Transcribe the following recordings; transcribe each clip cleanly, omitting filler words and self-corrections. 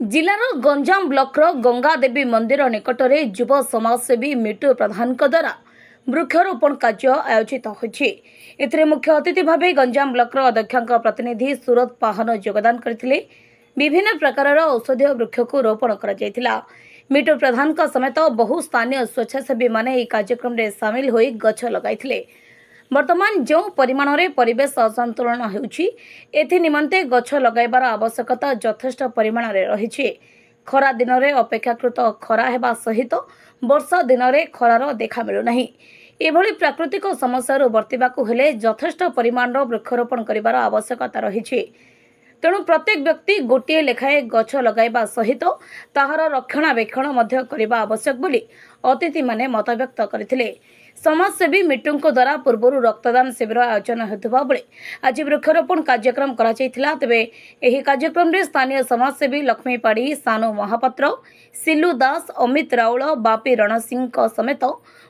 जिलार Ganjam block Gangadevi मंदिर निकटरे युव समाजसेवी मिटू प्रधान द्वारा वृक्षारोपण कार्य आयोजित होती। मुख्य अतिथि भाव गंजाम ब्लॉक अध्यक्ष प्रतिनिधि सूरत पाहन योगदान करते। विभिन्न प्रकार औषधीय वृक्ष को रोपण कर मिटू प्रधान समेत बहु स्थानीय स्वेच्छासेवी माने कार्यक्रम में सामिल हो गछ लगाई। वर्तमान जो परिमाण में परिवेश असंतुलन होती निमंते गछ लगाइबार आवश्यकता यथेष्ट परिमाण में रही। खरा दिन में अपेक्षाकृत खरा हेबा सहित वर्षा दिन में खरार देखा मिलूना। एभली प्राकृतिक समस्या बर्तिबाकू हेले यथेष्ट परिमाण वृक्षरोपण करिबार आवश्यकता रही। तेणु प्रत्येक व्यक्ति गोटे लेखाएं गछ लगाइबा सहित ताहार रक्षणाबेक्षण मध्य करिबा आवश्यक बोली अतिथि माने मतव्यक्त करथिले। समाजसेवी मिटुंक द्वारा पूर्व रक्तदान शिविर आयोजन होता बेले आज वृक्षरोपण कार्यक्रम करा। तेबे एही कार्यक्रम में स्थानीय समाजसेवी लक्ष्मी पाड़ी, सानू महापात्र, सिलू दास, अमित राउल, बापी रणसिंह समेत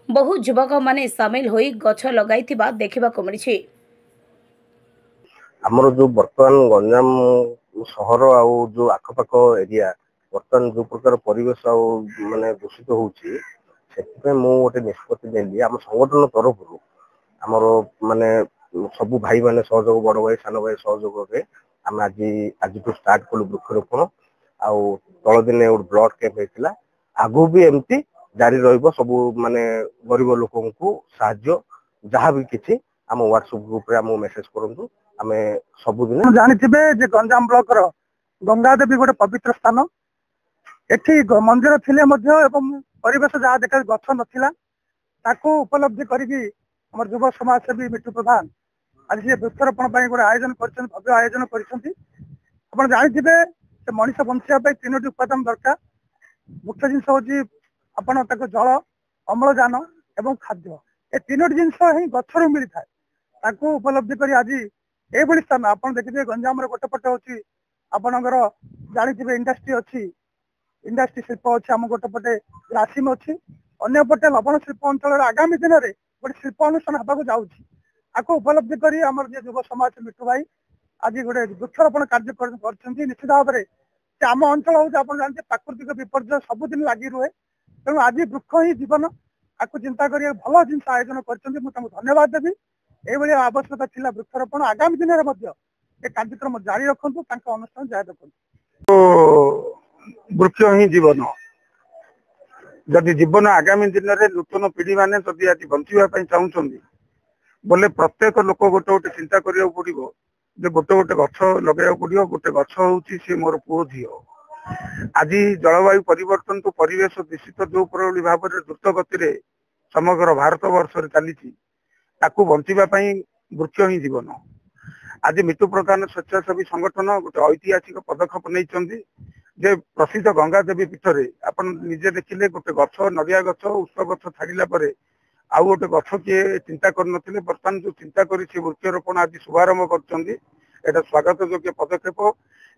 बहु युवक माने सामिल होई गछ लगाइथिबा देखिबाको मिलिछि। हमरो जो वर्तमान गंजाम सहर आउ जो आखपाख एरिया वर्तमान जो प्रकार परिवेश माने दूषित होउछि से गोटे निष्पत्ति नेली आम संगठन तरफ आमर माने सबू भाई माने सहयोग बड़ भाई सान भाई सहयोग आम आज स्टार्ट कलु वृक्षरोपण आउ तल दिन गोटे ब्लड कैंप होता आगु भी एमती जारी रहिबो। सबू माने गरीब लोकन को साहाय्य जहाँ भी किछि आम व्हाट्सएप ग्रुप रे आम मेसेज करंतु आमे सबुदिन जानिथिबे जे गंजाम ब्लॉक रो गंगादेवी गोटे पवित्र स्थान एठी मंदिर थिले मध्य एवं परिवेश जहाँ देखा गछ नथिला ताकू उपलब्धि करिकी हमर युव समाजसेवी मिटू प्रधान आज ये वृक्षरोपण ପାଇଁ गोटे आयोजन करछन भव्य आयोजन करछन्ती। आपण जानिथिबे जे मनुष्य बंचिया ପାଇଁ तीनोटी उपादान दरकार। मुख्य जिनस होची आपण ताको जल, अम्लजान एवं खाद्य ए तीनोटी जिनस ही गछरु मिली थाए ताकू उपलब्धि करी आज एभली स्थान आपण देखिबे गंजाम रे गोटे पटे होची आपणकर जानिथिबे इंडस्ट्री अछि, इंडस्ट्री शिल्प अच्छी आम गोटे पटे रासिम अच्छी अन्य पटे लवण शिल्प अंचल आगामी दिन में गोटे शिल्प अनुष्ठान होगा जाऊँगी आपको उपलब्धि करी आमर जे युव समाज मिटू भाई आज गोटे वृक्षरोपण कार्य निश्चित भाव में आम अंचल हूँ आप जानते प्राकृतिक विपर्य सबुदिन लगी रुहे। तेणु आज वृक्ष ही जीवन आपको चिंता कर भल जिन आयोजन कर धन्यवाद देवी। ये आवश्यकता थी वृक्षरोपण आगामी दिन में कार्यक्रम जारी रखु अनुष्ठान जारी रखु। वृक्ष ही जीवन जदि जीवन आगामी दिन में नूतन पीढ़ी माने जदि आज बंचाई चाहूँ बोले प्रत्येक लोक गोटे गोटे चिंता करिया पड़ो जे गोटे गोटे गछ लगे पड़ो। गोटे गछ हूँ सी मोर पुओ झी आज जलवायु परिवर्तन तो परिवेश दूषित जो भाव में द्रुत गति समग्र भारत वर्ष चली बचाई वृक्ष ही जीवन। आज मिटू प्रधान स्वेच्छासेवी संगठन गोटे ऐतिहासिक पदक्षेप नहीं जे प्रसिद्ध गंगादेवी पीठ रे आपण निजे देखिले गोटे गछ नड़िया गछ उष्ण गछ छाड़ा आउ गोटे गछ किए चिंता करनथिले वर्तमान जो चिंता करी वृक्षरोपण आज शुभारंभ कर स्वागत योग्य पदक्षेप।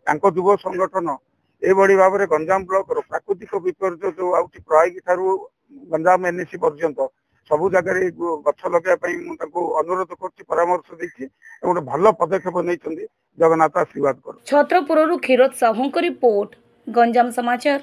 तांको युव संगठन एभली भाव में गंजाम ब्लॉक प्राकृतिक विपर्य जो आउची प्रयागी ठारू गंजाम एनएसी पर्यंत सबू जगह गछ लगे अनुरोध कर परामर्श देती गोटे भल पदक्षेप नहीं जगन्नाथ आशीर्वाद कर। छत्रपुर क्षीरोद साहू रिपोर्ट गंजाम समाचार।